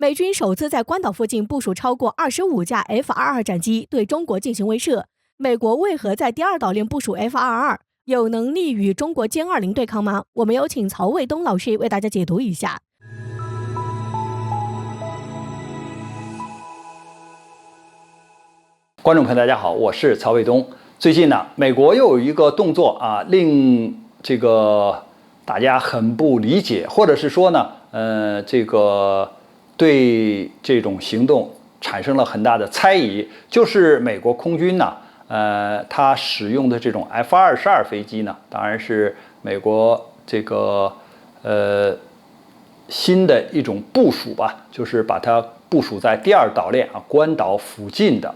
美军首次在关岛附近部署超过25架 F-22战机，对中国进行威慑。美国为何在第二岛链部署 F-22？有能力与中国歼20对抗吗？我们有请曹卫东老师为大家解读一下。观众朋友，大家好，我是曹卫东。最近呢，美国又有一个动作啊，令这个大家很不理解，或者是说呢，对这种行动产生了很大的猜疑，就是美国空军呢，它使用的这种 F-22飞机呢，当然是美国新的一种部署吧，就是把它部署在第二岛链啊关岛附近的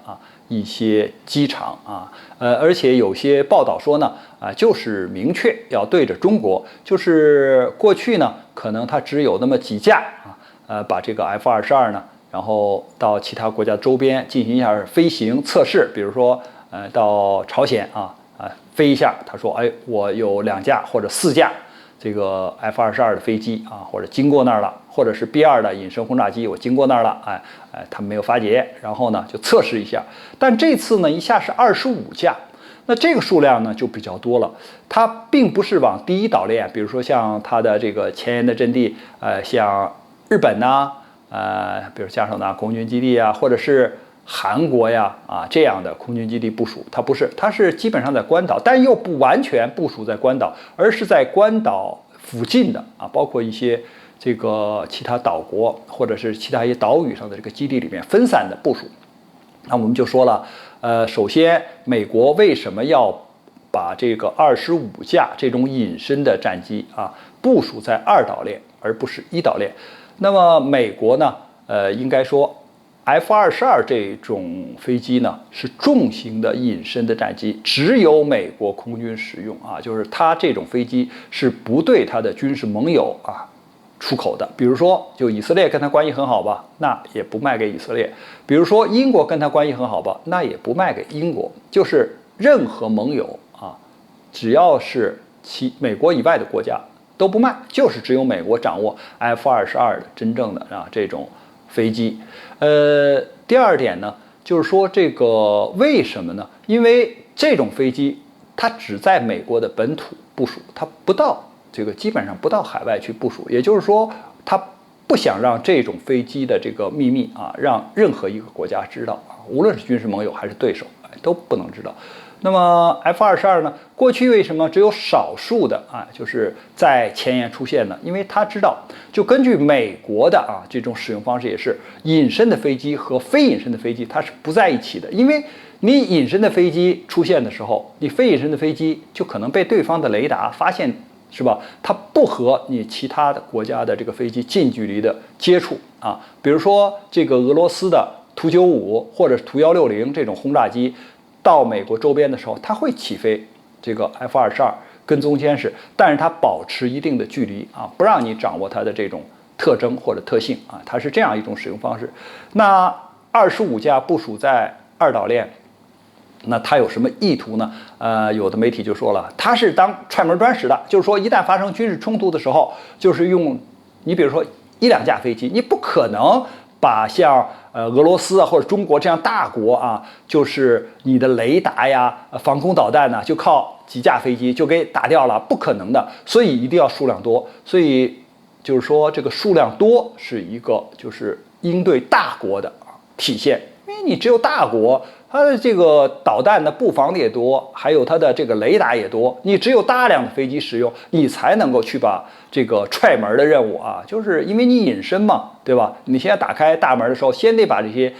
一些机场啊，而且有些报道说呢，就是明确要对着中国，就是过去呢，可能它只有那么几架把这个 F-22呢，然后到其他国家周边进行一下飞行测试，比如说到朝鲜飞一下，他说，我有2架或者4架这个 F-22的飞机或者经过那儿了，或者是 B-2的隐身轰炸机，我经过那儿了，他们没有发觉，然后呢就测试一下。但这次呢一下是25架，那这个数量呢就比较多了。它并不是往第一岛链，比如说像它的这个前沿的阵地，像日本呐，比如加州的空军基地啊，或者是韩国呀这样的空军基地部署，它不是，它是基本上在关岛，但又不完全部署在关岛，而是在关岛附近的包括一些这个其他岛国或者是其他一些岛屿上的这个基地里面分散的部署。那我们就说了，首先美国为什么要把这个25架这种隐身的战机部署在2岛链而不是1岛链？那么美国呢，应该说F-22这种飞机呢是重型的隐身的战机，只有美国空军使用就是它这种飞机是不对它的军事盟友出口的。比如说，就以色列跟它关系很好吧，那也不卖给以色列；比如说英国跟它关系很好吧，那也不卖给英国。就是任何盟友只要是美国以外的国家都不卖，就是只有美国掌握 F-22的真正的这种飞机。第二点呢，就是说这个为什么呢？因为这种飞机它只在美国的本土部署，它不到基本上不到海外去部署，也就是说，它不想让这种飞机的这个秘密让任何一个国家知道无论是军事盟友还是对手都不能知道。那么 F-22呢？过去为什么只有少数的就是在前沿出现呢？因为他知道，就根据美国的这种使用方式也是，隐身的飞机和非隐身的飞机它是不在一起的。因为你隐身的飞机出现的时候，你非隐身的飞机就可能被对方的雷达发现，是吧？它不和你其他的国家的这个飞机近距离的接触比如说这个俄罗斯的图95或者是图160这种轰炸机到美国周边的时候，它会起飞这个 F-22跟踪监视，但是它保持一定的距离不让你掌握它的这种特征或者特性它是这样一种使用方式。那25架部署在2岛链，那它有什么意图呢？有的媒体就说了，它是当踹门砖使的，就是说一旦发生军事冲突的时候，就是用你比如说1-2架飞机，你不可能把像俄罗斯或者中国这样大国就是你的雷达呀、防空导弹呢，就靠几架飞机就给打掉了，不可能的。所以一定要数量多。所以就是说，这个数量多是一个就是应对大国的体现，因为你只有大国，它的这个导弹的布防的也多，还有它的这个雷达也多，你只有大量的飞机使用，你才能够去把这个踹门的任务就是因为你隐身嘛，对吧？你现在打开大门的时候，先得把这些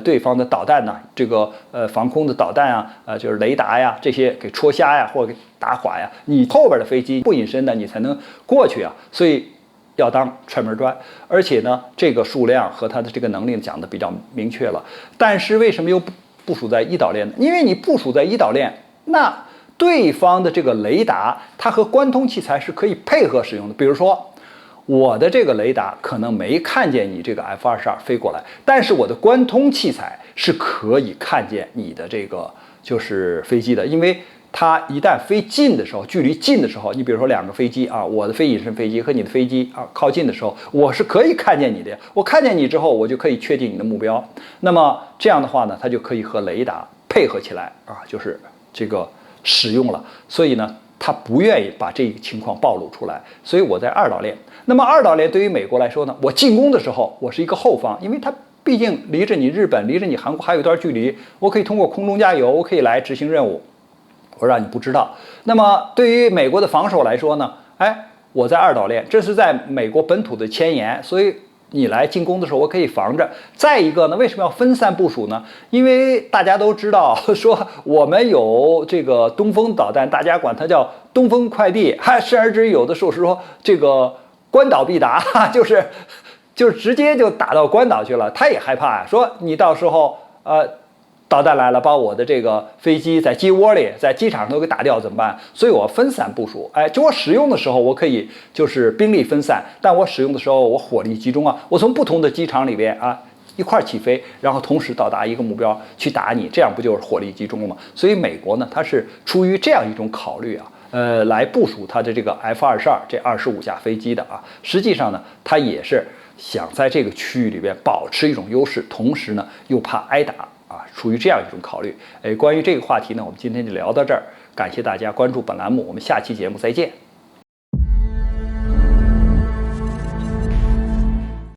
对方的导弹呢，这个防空的导弹就是雷达呀这些给戳瞎呀，或者给打垮呀，你后边的飞机不隐身的，你才能过去所以要当踹门砖。而且呢，这个数量和它的这个能力讲的比较明确了。但是为什么又部署在1岛链呢？因为你部署在1岛链，那对方的这个雷达，它和关通器材是可以配合使用的。比如说，我的这个雷达可能没看见你这个 F-22飞过来，但是我的关通器材是可以看见你的这个就是飞机的，因为它一旦飞近的时候，距离近的时候，你比如说两个飞机啊，我的非隐身飞机和你的飞机啊靠近的时候，我是可以看见你的呀。我看见你之后，我就可以确定你的目标。那么这样的话呢，它就可以和雷达配合起来啊，就是这个使用了。所以呢，他不愿意把这个情况暴露出来。所以我在二岛链。那么二岛链对于美国来说呢，我进攻的时候，我是一个后方，因为它毕竟离着你日本、离着你韩国还有一段距离，我可以通过空中加油，我可以来执行任务。我让你不知道。那么对于美国的防守来说呢，我在二岛链，这是在美国本土的前沿，所以你来进攻的时候，我可以防着。再一个呢，为什么要分散部署呢？因为大家都知道，说我们有这个东风导弹，大家管它叫东风快递，甚至有的时候是说这个关岛必达，就是直接就打到关岛去了。他也害怕呀，说你到时候导弹来了，把我的这个飞机在机窝里、在机场上都给打掉怎么办？所以我分散部署。就我使用的时候，我可以就是兵力分散，但我使用的时候，我火力集中啊。我从不同的机场里边一块起飞，然后同时到达一个目标去打你，这样不就是火力集中了吗？所以美国呢，它是出于这样一种考虑啊，来部署它的这个 F-22这25架飞机的啊。实际上呢，它也是想在这个区域里边保持一种优势，同时呢又怕挨打。出于这样一种考虑，关于这个话题呢，我们今天就聊到这儿，感谢大家关注本栏目，我们下期节目再见。